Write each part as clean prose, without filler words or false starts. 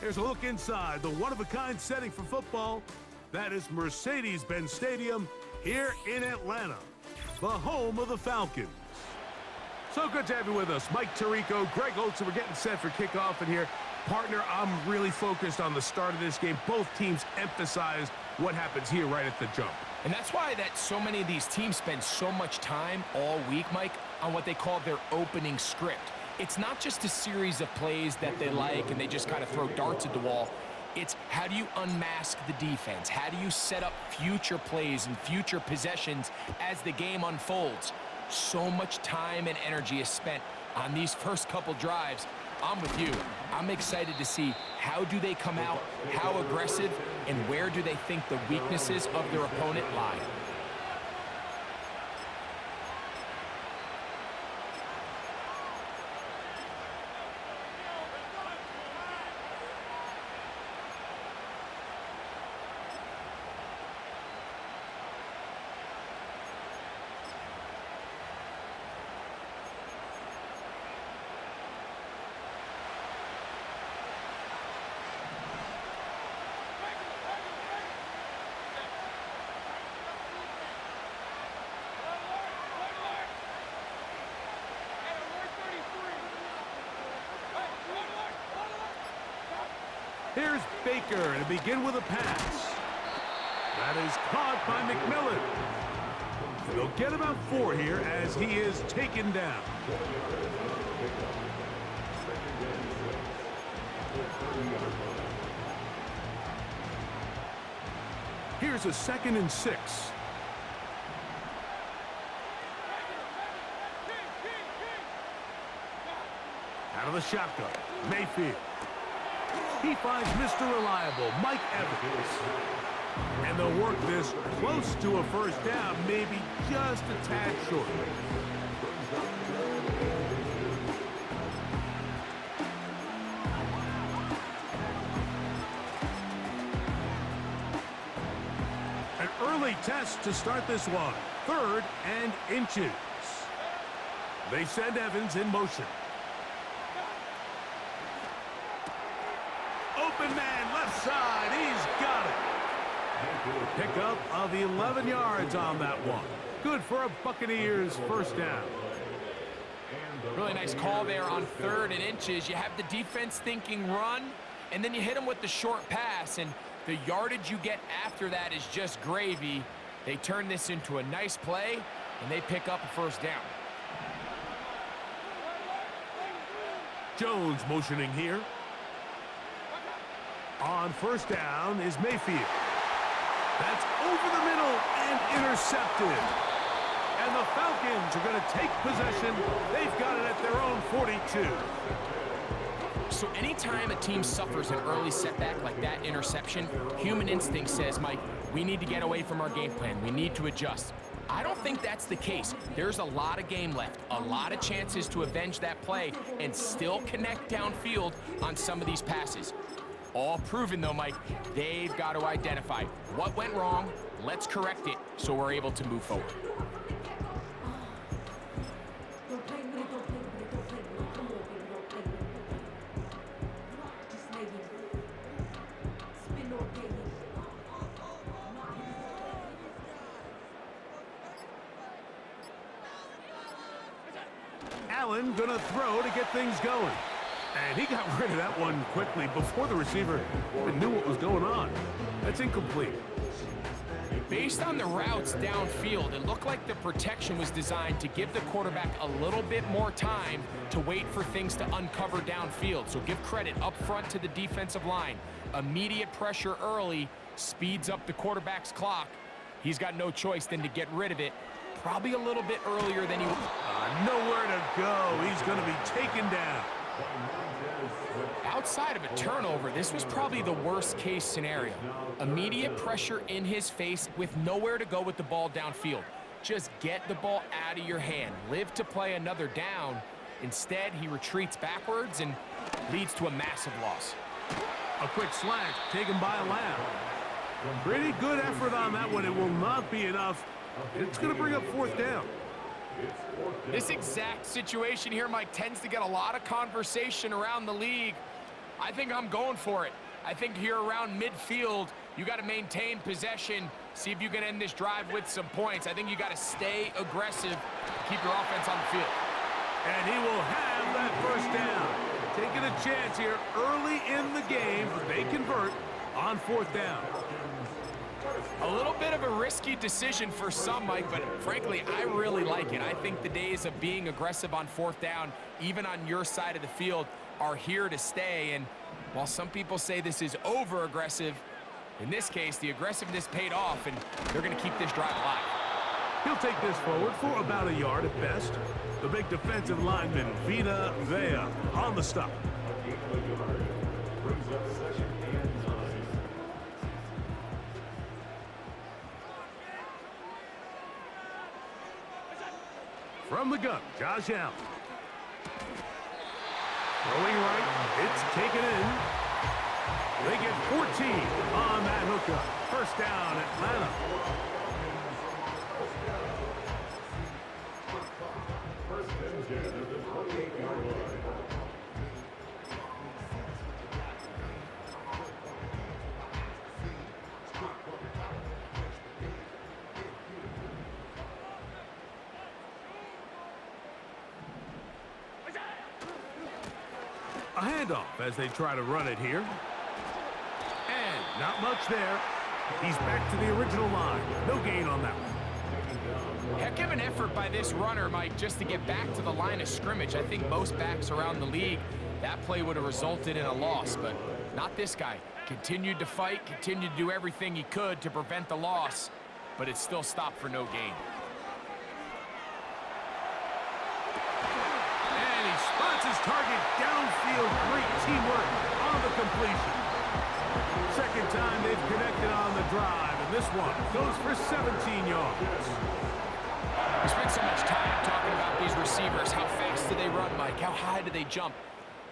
Here's a look inside the one-of-a-kind setting for football. That is Mercedes-Benz Stadium here in Atlanta, the home of the Falcons. So good to have you with us. Mike Tirico, Greg Olsen. We're getting set for kickoff in here. Partner, I'm really focused on the start of this game. Both teams emphasized what happens here right at the jump. And that's why that so many of these teams spend so much time all week, Mike, on what they call their opening script. It's not just a series of plays that they like and they just kind of throw darts at the wall. It's how do you unmask the defense? How do you set up future plays and future possessions as the game unfolds? So much time and energy is spent on these first couple drives. I'm with you. I'm excited to see how do they come out, how aggressive, and where do they think the weaknesses of their opponent lie. Here's Baker to begin with a pass. That is caught by McMillan. They'll get about 4 here as he is taken down. Here's a 2nd and 6. Out of the shotgun, Mayfield. He finds Mr. Reliable, Mike Evans. And they'll work this close to a first down, maybe just a tad short. An early test to start this one. 3rd and inches. They send Evans in motion. Open man, left side, he's got it. Pickup of 11 yards on that one. Good for a Buccaneers first down. Really nice call there on 3rd and inches. You have the defense thinking run, and then you hit them with the short pass, and the yardage you get after that is just gravy. They turn this into a nice play, and they pick up a first down. Jones motioning here. On first down is Mayfield. That's over the middle and intercepted. And the Falcons are going to take possession. They've got it at their own 42. So anytime a team suffers an early setback like that interception, human instinct says, Mike, we need to get away from our game plan. We need to adjust. I don't think that's the case. There's a lot of game left, a lot of chances to avenge that play and still connect downfield on some of these passes. All proven, though, Mike, they've got to identify what went wrong, let's correct it so we're able to move forward. Allen gonna throw to get things going. And he got rid of that one quickly before the receiver even knew what was going on. That's incomplete. Based on the routes downfield, it looked like the protection was designed to give the quarterback a little bit more time to wait for things to uncover downfield. So give credit up front to the defensive line. Immediate pressure early speeds up the quarterback's clock. He's got no choice than to get rid of it, probably a little bit earlier than he would. Nowhere to go. He's going to be taken down. Outside of a turnover, this was probably the worst case scenario. Immediate pressure in his face with nowhere to go with the ball downfield. Just get the ball out of your hand. Live to play another down. Instead, he retreats backwards and leads to a massive loss. A quick slant taken by Lamb. Pretty good effort on that one. It will not be enough. It's going to bring up 4th down. This exact situation here, Mike, tends to get a lot of conversation around the league. I think I'm going for it. I think here around midfield, you got to maintain possession, see if you can end this drive with some points. I think you got to stay aggressive, keep your offense on the field. And he will have that first down. Taking a chance here early in the game, but they convert on 4th down. A little bit of a risky decision for some, Mike, but frankly, I really like it. I think the days of being aggressive on 4th down, even on your side of the field, are here to stay. And while some people say this is over-aggressive, in this case, the aggressiveness paid off, and they're going to keep this drive alive. He'll take this forward for about a yard at best. The big defensive lineman, Vita Vea, on the stop. From the gun, Josh Allen. Throwing right, it's taken in. They get 14 on that hookup. First down, Atlanta. A handoff as they try to run it here. And not much there. He's back to the original line. No gain on that one. Heck of an effort by this runner, Mike, just to get back to the line of scrimmage. I think most backs around the league, that play would have resulted in a loss, but not this guy. Continued to fight, continued to do everything he could to prevent the loss, but it still stopped for no gain. And he spots his target downfield. Great teamwork on the completion. Second time they've connected on the drive, and this one goes for 17 yards. We spent so much time talking about these receivers. How fast do they run, Mike? How high do they jump?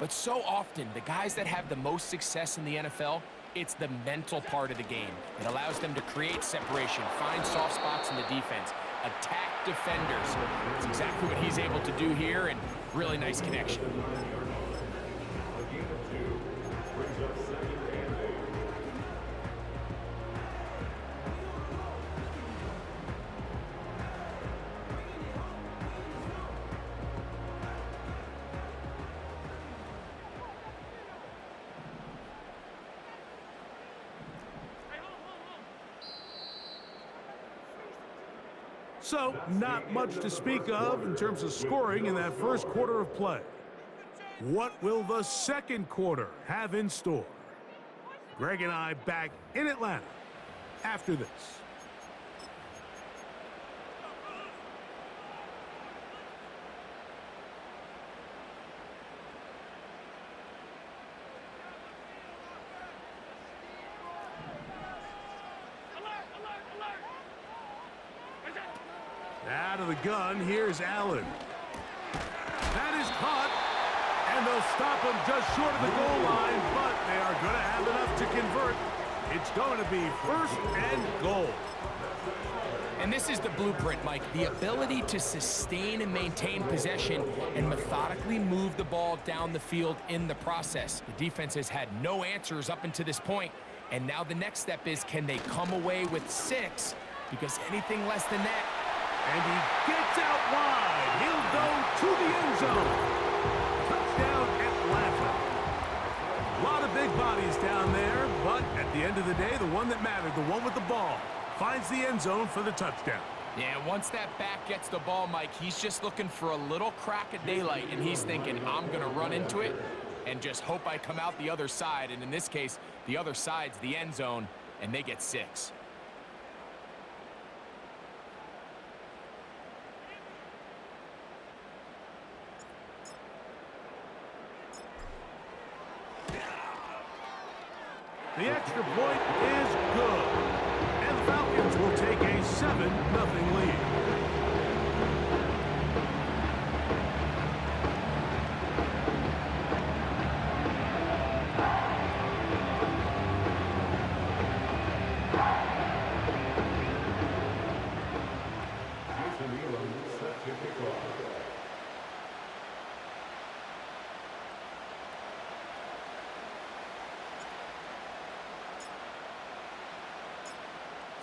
But so often, the guys that have the most success in the NFL, it's the mental part of the game. It allows them to create separation, find soft spots in the defense, attack defenders. It's exactly what he's able to do here, and really nice connection. So, not much to speak of in terms of scoring in that first quarter of play. What will the second quarter have in store? Greg and I back in Atlanta after this. Out of the gun, here's Allen. That is caught, and they'll stop him just short of the goal line, but they are going to have enough to convert. It's going to be 1st and goal. And this is the blueprint, Mike. The ability to sustain and maintain possession and methodically move the ball down the field in the process. The defense has had no answers up until this point, and now the next step is, can they come away with 6? Because anything less than that, and he gets out wide. He'll go to the end zone. Touchdown, Atlanta. A lot of big bodies down there, but at the end of the day, the one that mattered, the one with the ball, finds the end zone for the touchdown. Yeah, once that back gets the ball, Mike, he's just looking for a little crack of daylight, and he's thinking, I'm going to run into it and just hope I come out the other side. And in this case, the other side's the end zone, and they get 6. The extra point is good, and the Falcons will take a 7-0 lead.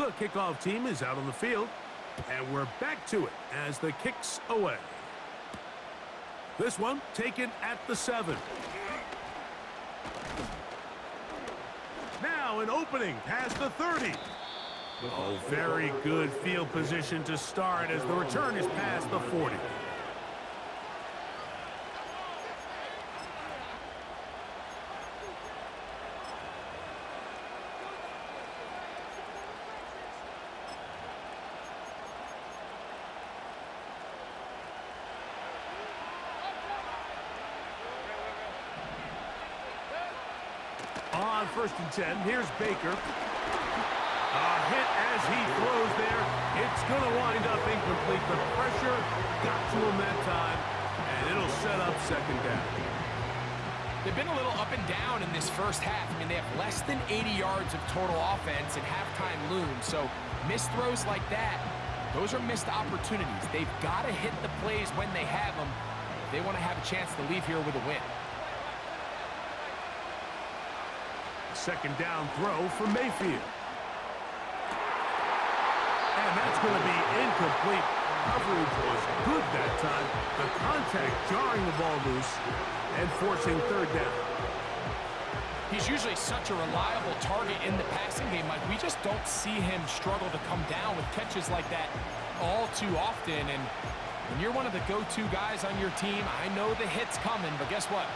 The kickoff team is out on the field, and we're back to it as the kick's away. This one taken at the 7. Now an opening past the 30. Oh, very good field position to start as the return is past the 40. On 1st and 10, here's Baker. A hit as he throws there. It's going to wind up incomplete. The pressure got to him that time, and it'll set up 2nd down. They've been a little up and down in this first half. I mean, they have less than 80 yards of total offense, and halftime looms. So missed throws like that, those are missed opportunities. They've got to hit the plays when they have them if they want to have a chance to leave here with a win. 2nd down throw for Mayfield. And that's going to be incomplete. Coverage was good that time. The contact jarring the ball loose and forcing 3rd down. He's usually such a reliable target in the passing game. Like, we just don't see him struggle to come down with catches like that all too often. And when you're one of the go-to guys on your team, I know the hit's coming, but guess what?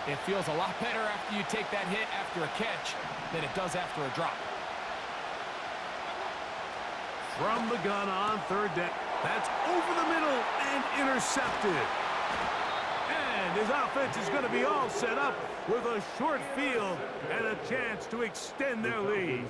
It feels a lot better after you take that hit after a catch than it does after a drop. From the gun on 3rd down. That's over the middle and intercepted. And his offense is going to be all set up with a short field and a chance to extend their lead.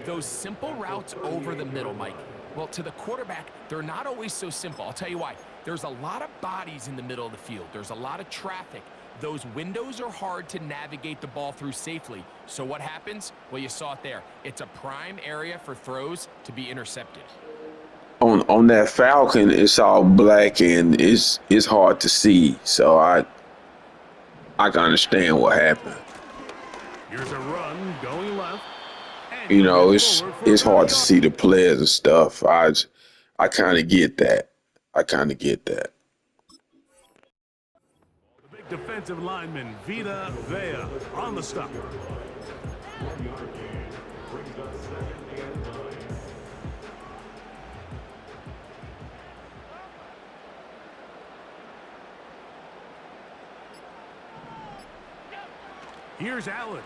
Those simple routes over the middle, Mike. Well, to the quarterback, they're not always so simple. I'll tell you why. There's a lot of bodies in the middle of the field. There's a lot of traffic. Those windows are hard to navigate the ball through safely. So what happens? Well, you saw it there. It's a prime area for throws to be intercepted. On that Falcon, it's all black and it's hard to see. So I can understand what happened. Here's a run going left. You know, it's hard to see the players and stuff. I kind of get that. The big defensive lineman, Vita Vea, on the stop. Here's Allen.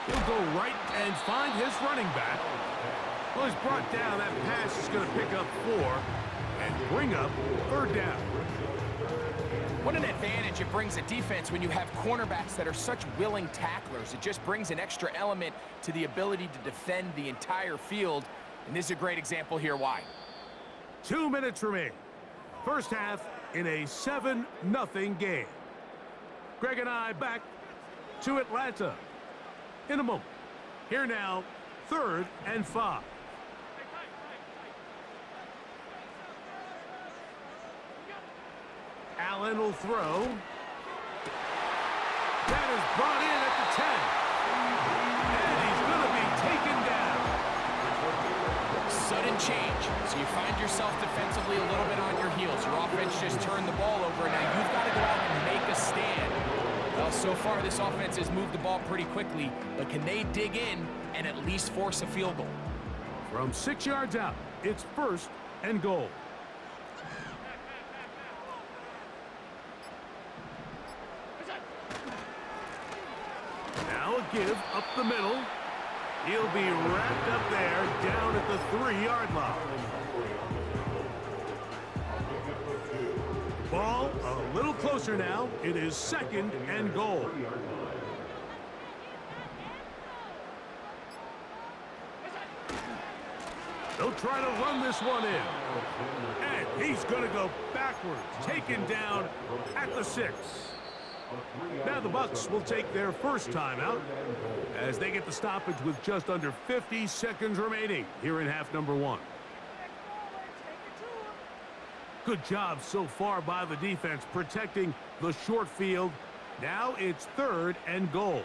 He'll go right and find his running back. Well, he's brought down. That pass is going to pick up 4 and bring up 3rd down. What an advantage it brings a defense when you have cornerbacks that are such willing tacklers. It just brings an extra element to the ability to defend the entire field. And this is a great example here why. 2 minutes remain. First half in a 7-0 game. Greg and I back to Atlanta in a moment. Here now, 3rd and 5. Allen will throw. That is brought in at the 10. And he's going to be taken down. Sudden change. So you find yourself defensively a little bit on your heels. Your offense just turned the ball over. Now you've got to go out and make a stand. Well, so far this offense has moved the ball pretty quickly, but can they dig in and at least force a field goal? From 6 yards out, it's 1st and goal. Now a give up the middle. He'll be wrapped up there down at the 3-yard line. Ball a little closer now. It is 2nd and goal. They'll try to run this one in. And he's going to go backwards, taken down at the 6. Now the Bucs will take their first timeout as they get the stoppage with just under 50 seconds remaining here in half number 1. Good job so far by the defense protecting the short field. Now it's 3rd and goal.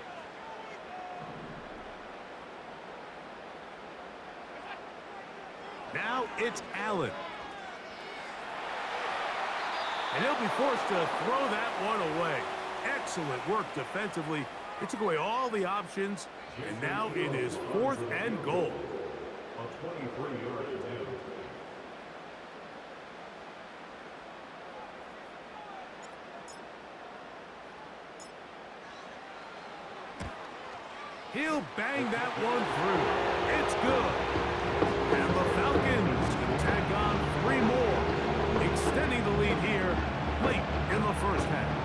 Now it's Allen. And he'll be forced to throw that one away. Excellent work defensively. It took away all the options, and now it is 4th and goal. A 23-yard attempt. He'll bang that one through. It's good. And the Falcons can tack on 3 more, extending the lead here late in the first half.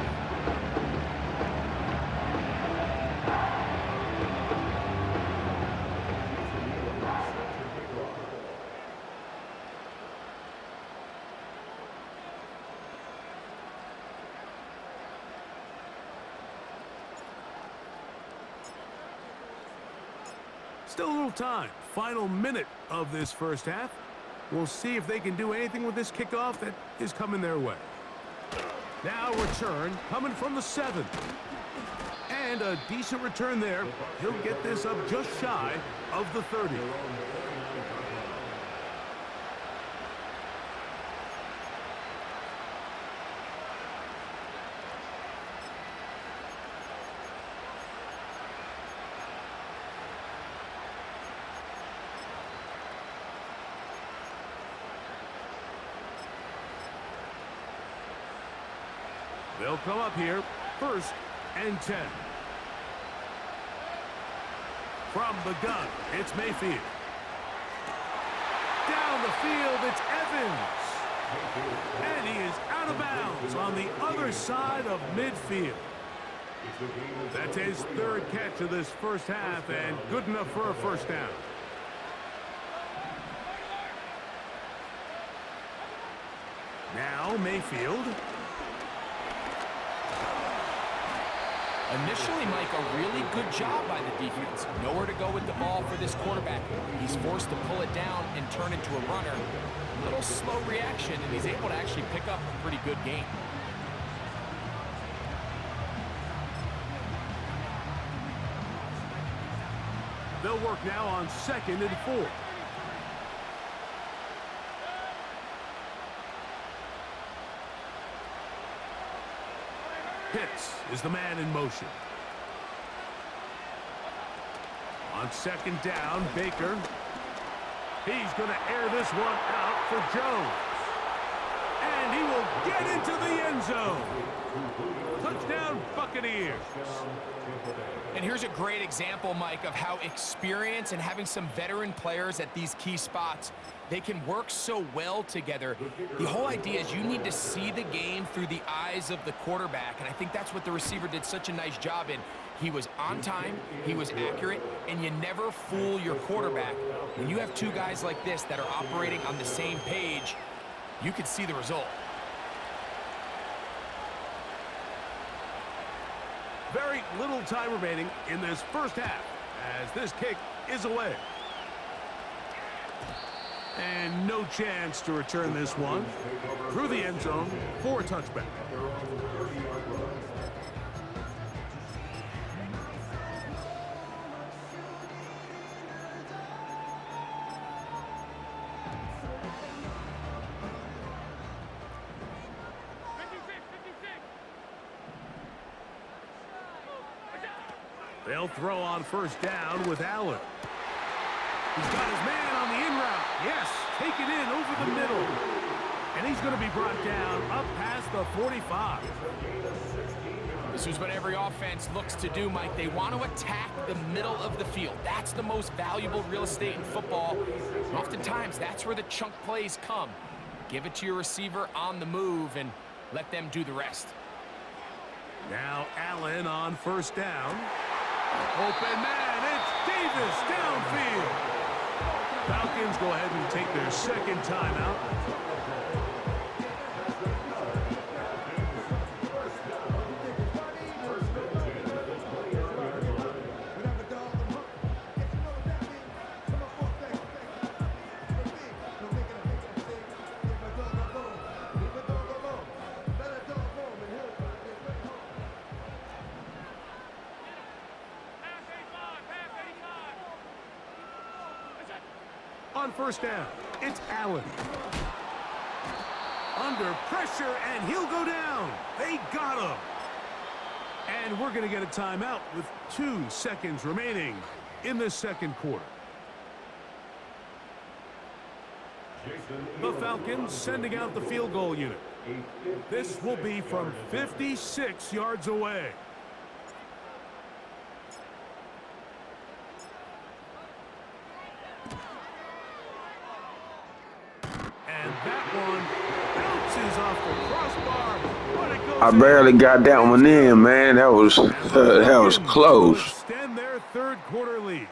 Still a little time. Final minute of this first half. We'll see if they can do anything with this kickoff that is coming their way. Now return coming from the 7. And a decent return there. He'll get this up just shy of the 30. They'll come up here, 1st and 10. From the gun, it's Mayfield. Down the field, it's Evans. And he is out of bounds on the other side of midfield. That's his 3rd catch of this first half, and good enough for a first down. Now Mayfield. Initially, Mike, a really good job by the defense. Nowhere to go with the ball for this quarterback. He's forced to pull it down and turn into a runner. A little slow reaction, and he's able to actually pick up a pretty good game. They'll work now on 2nd and 4. Pitts is the man in motion. On 2nd down, Baker. He's going to air this one out for Jones. And he will get into the end zone. Touchdown, Buccaneers. And here's a great example, Mike, of how experience and having some veteran players at these key spots, they can work so well together. The whole idea is you need to see the game through the eyes of the quarterback, and I think that's what the receiver did such a nice job in. He was on time, he was accurate, and you never fool your quarterback. When you have 2 guys like this that are operating on the same page, you can see the result. Very little time remaining in this first half as this kick is away. And no chance to return this one through the end zone for a touchback. They'll throw on 1st down with Allen. He's got his man on the in route. Yes, take it in over the middle. And he's going to be brought down up past the 45. This is what every offense looks to do, Mike. They want to attack the middle of the field. That's the most valuable real estate in football. And oftentimes, that's where the chunk plays come. Give it to your receiver on the move and let them do the rest. Now Allen on 1st down. Open man, it's Davis downfield. Falcons go ahead and take their 2nd timeout. On first down, it's Allen. Under pressure, and he'll go down. They got him. And we're going to get a timeout with 2 seconds remaining in the second quarter. The Falcons sending out the field goal unit. This will be from 56 yards away. And that one bounces off the crossbar, but it goes I barely got that one in, man. That was close. Extend their third quarter lead.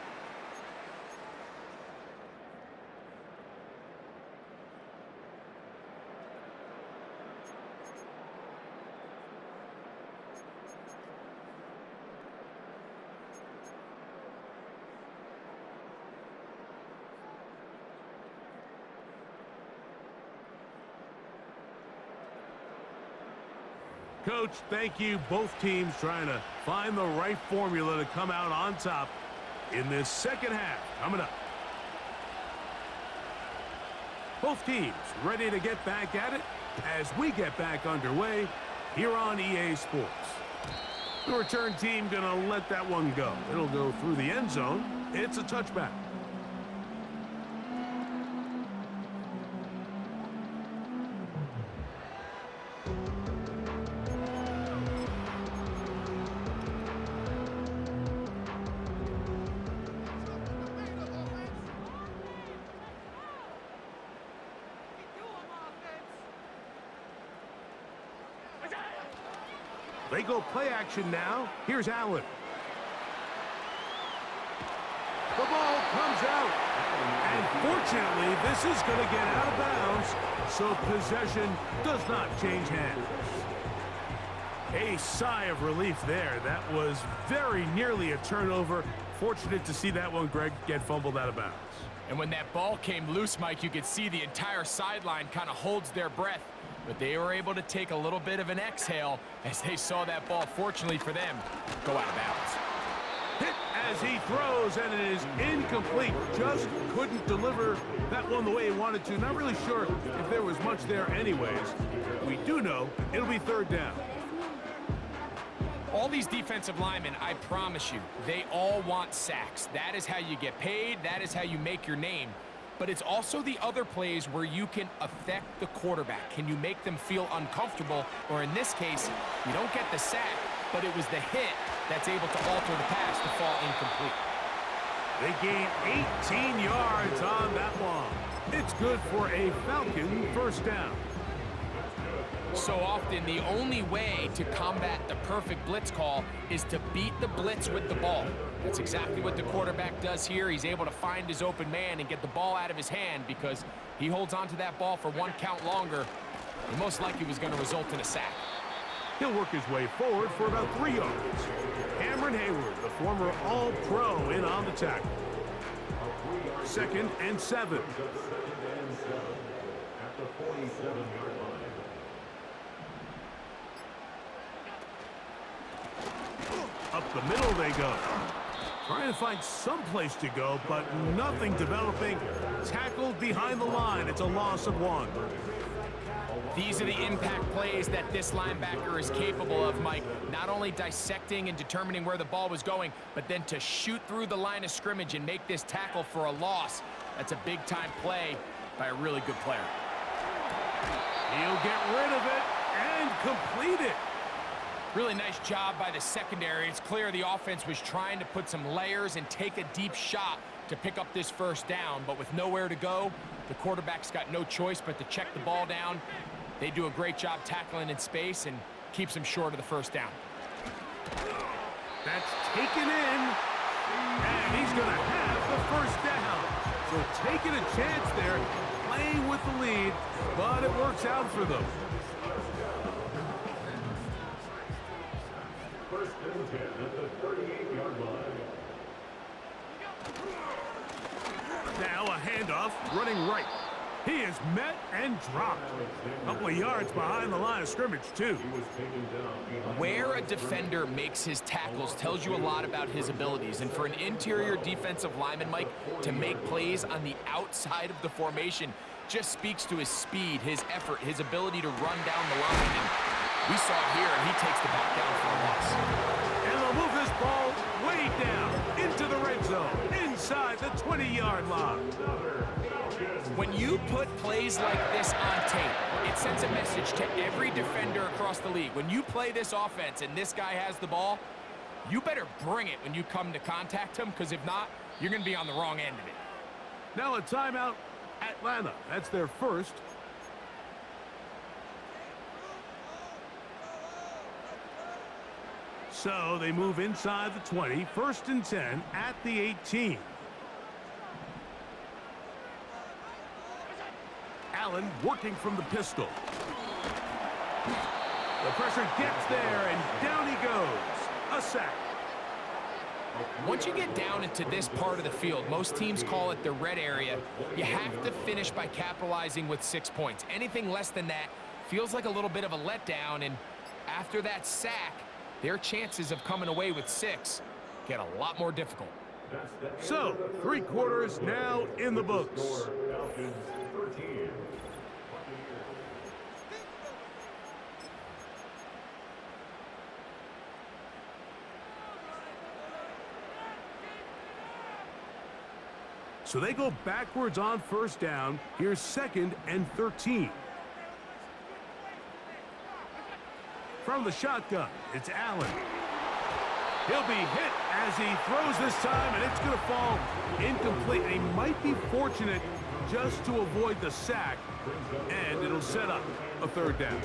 Coach, thank you. Both teams trying to find the right formula to come out on top in this second half. Coming up. Both teams ready to get back at it as we get back underway here on EA Sports. The return team going to let that one go. It'll go through the end zone. It's a touchback. They go play action now. Here's Allen. The ball comes out. And fortunately, this is going to get out of bounds, so possession does not change hands. A sigh of relief there. That was very nearly a turnover. Fortunate to see that one, Greg, get fumbled out of bounds. And when that ball came loose, Mike, you could see the entire sideline kind of holds their breath. But they were able to take a little bit of an exhale as they saw that ball, fortunately for them, go out of bounds. Hit as he throws, and it is incomplete. Just couldn't deliver that one the way he wanted to. Not really sure if there was much there anyways. We do know it'll be third down. All these defensive linemen, I promise you, they all want sacks. That is how you get paid. That is how you make your name. But it's also the other plays where you can affect the quarterback. Can you make them feel uncomfortable? Or in this case, you don't get the sack, but it was the hit that's able to alter the pass to fall incomplete. They gain 18 yards on that one. It's good for a Falcon first down. So often, the only way to combat the perfect blitz call is to beat the blitz with the ball. That's exactly what the quarterback does here. He's able to find his open man and get the ball out of his hand because he holds onto that ball for one count longer. And most likely was going to result in a sack. He'll work his way forward for about 3 yards. Cameron Hayward, the former All-Pro, in on the tackle. 2nd and 7. At the 47-yard line. Up the middle they go. Trying to find some place to go, but nothing developing. Tackled behind the line. It's a loss of 1. These are the impact plays that this linebacker is capable of, Mike. Not only dissecting and determining where the ball was going, but then to shoot through the line of scrimmage and make this tackle for a loss. That's a big-time play by a really good player. He'll get rid of it and complete it. Really nice job by the secondary. It's clear the offense was trying to put some layers and take a deep shot to pick up this first down, but with nowhere to go, the quarterback's got no choice but to check the ball down. They do a great job tackling in space and keeps him short of the first down. That's taken in, and he's going to have the first down. So taking a chance there, playing with the lead, but it works out for them. First and 10 at the 38-yard line. Now a handoff, running right. He is met and dropped. A couple of yards behind the line of scrimmage, too. Where a defender makes his tackles tells you a lot about his abilities. And for an interior defensive lineman, Mike, to make plays on the outside of the formation just speaks to his speed, his effort, his ability to run down the line. And we saw it here, and he takes the back down for a loss. And they'll move this ball way down into the red zone, inside the 20-yard line. When you put plays like this on tape, it sends a message to every defender across the league. When you play this offense and this guy has the ball, you better bring it when you come to contact him, because if not, you're going to be on the wrong end of it. Now a timeout, Atlanta. That's their first. So they move inside the 20, 1st and 10 at the 18. Allen working from the pistol. The pressure gets there, and down he goes. A sack. Once you get down into this part of the field, most teams call it the red area, you have to finish by capitalizing with 6 points. Anything less than that feels like a little bit of a letdown, and after that sack, their chances of coming away with 6 get a lot more difficult. So, 3 quarters now in the books. So they go backwards on 1st down. Here's 2nd and 13. From the shotgun, it's Allen. He'll be hit as he throws this time, and it's going to fall incomplete. And he might be fortunate just to avoid the sack, and it'll set up a 3rd down.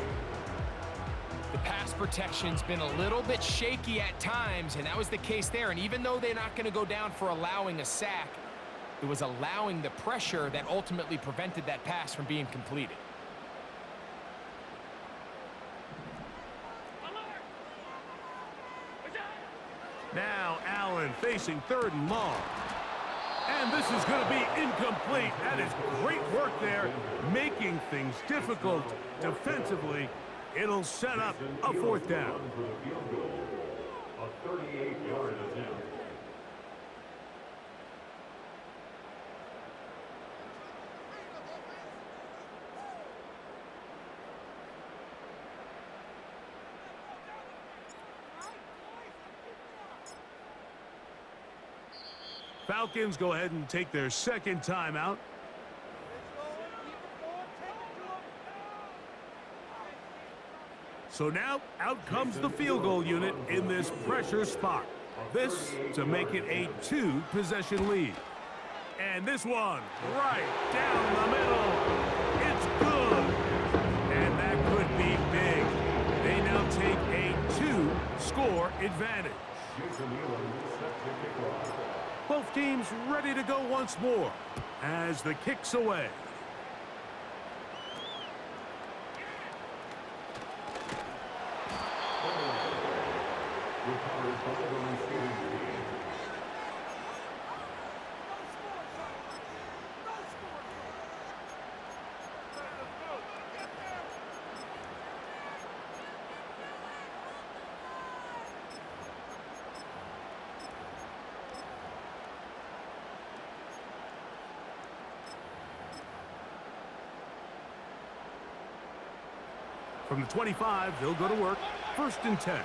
The pass protection's been a little bit shaky at times, and that was the case there. And even though they're not going to go down for allowing a sack, it was allowing the pressure that ultimately prevented that pass from being completed. Now Allen facing 3rd and long. And this is going to be incomplete. That is great work there, making things difficult defensively. It'll set up a 4th down. A 38-yard attempt. Falcons go ahead and take their 2nd timeout. So now out comes the field goal unit in this pressure spot. This to make it a 2-possession lead. And this one right down the middle. It's good. And that could be big. They now take a 2-score advantage. Both teams ready to go once more as the kick's away. From the 25, they'll go to work. 1st and 10.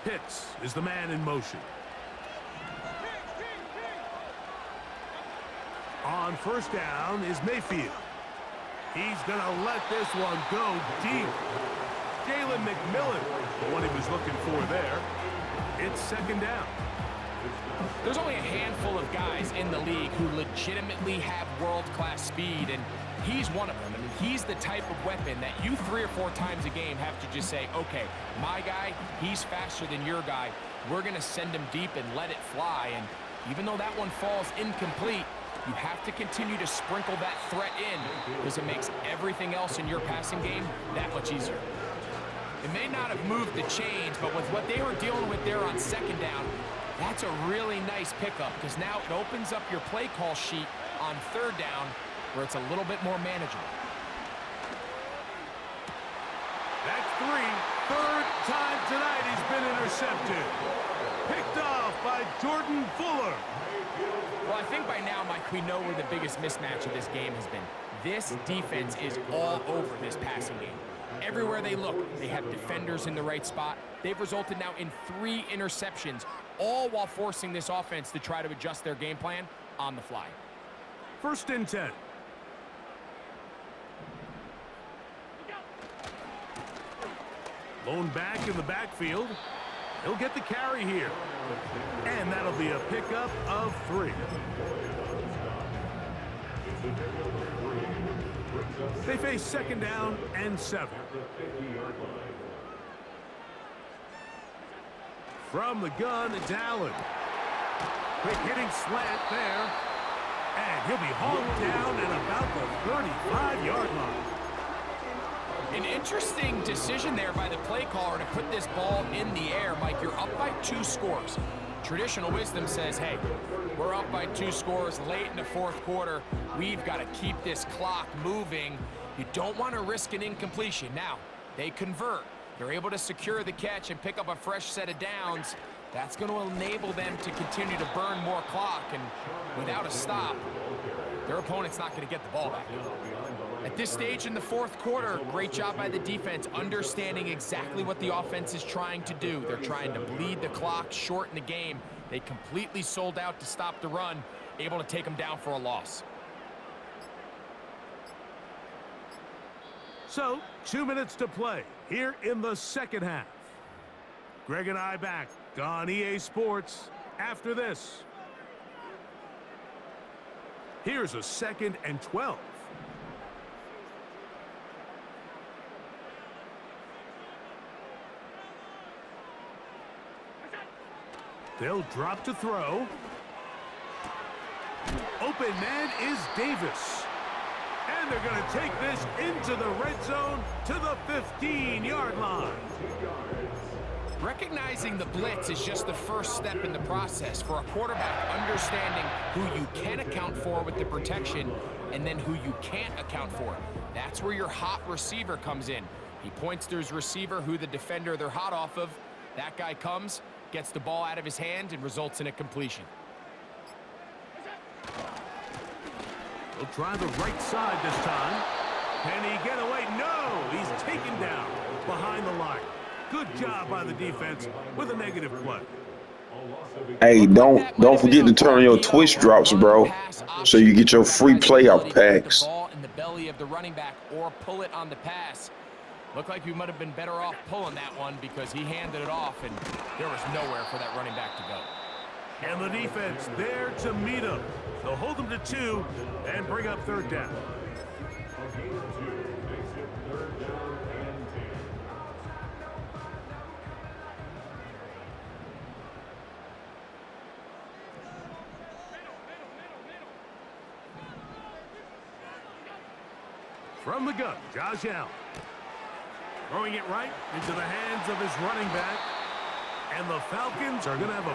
Pitts is the man in motion. On 1st down is Mayfield. He's going to let this one go deep. Jalen McMillan, the one he was looking for there. It's 2nd down. There's only a handful of guys in the league who legitimately have world-class speed, and he's one of them. I mean, he's the type of weapon that you 3 or 4 times a game have to just say, okay, my guy, he's faster than your guy. We're going to send him deep and let it fly. And even though that one falls incomplete, you have to continue to sprinkle that threat in because it makes everything else in your passing game that much easier. It may not have moved the chains, but with what they were dealing with there on 2nd down, that's a really nice pickup because now it opens up your play call sheet on third down where it's a little bit more manageable. That's 3. Third time tonight he's been intercepted. Picked off by Jordan Fuller. Well, I think by now, Mike, we know where the biggest mismatch of this game has been. This defense is all over this passing game. Everywhere they look, they have defenders in the right spot. They've resulted now in 3 interceptions, all while forcing this offense to try to adjust their game plan on the fly. 1st and 10. Lone back in the backfield. He'll get the carry here. And that'll be a pickup of 3. They face 2nd down and 7. From the gun, it's Allen. Quick hitting slant there. And he'll be hauled down at about the 35-yard line. An interesting decision there by the play caller to put this ball in the air. Mike, you're up by 2 scores. Traditional wisdom says, hey, we're up by 2 scores late in the 4th quarter. We've got to keep this clock moving. You don't want to risk an incompletion. Now, they convert. They're able to secure the catch and pick up a fresh set of downs. That's going to enable them to continue to burn more clock. And without a stop, their opponent's not going to get the ball back. At this stage in the 4th quarter, great job by the defense understanding exactly what the offense is trying to do. They're trying to bleed the clock, shorten the game. They completely sold out to stop the run, able to take them down for a loss. So, 2 minutes to play here in the 2nd half. Greg and I back on EA Sports after this. Here's a 2nd and 12. They'll drop to throw. Open man is Davis. And they're going to take this into the red zone to the 15-yard line. Recognizing the blitz is just the first step in the process for a quarterback, understanding who you can account for with the protection and then who you can't account for. That's where your hot receiver comes in. He points to his receiver, who the defender they're hot off of. That guy comes, gets the ball out of his hand, and results in a completion. He'll try the right side this time. Can he get away? No! He's taken down behind the line. Good job by the defense with a negative play. Hey, don't forget to turn on your Twitch drops, bro, so you get your free playoff packs. Ball in the belly of the running back or pull it on the pass. Looked like you might have been better off pulling that one because he handed it off and there was nowhere for that running back to go. And the defense there to meet him. They'll hold him to 2 and bring up 3rd down. From the gun, Josh Allen. Throwing it right into the hands of his running back. And the Falcons are going to have a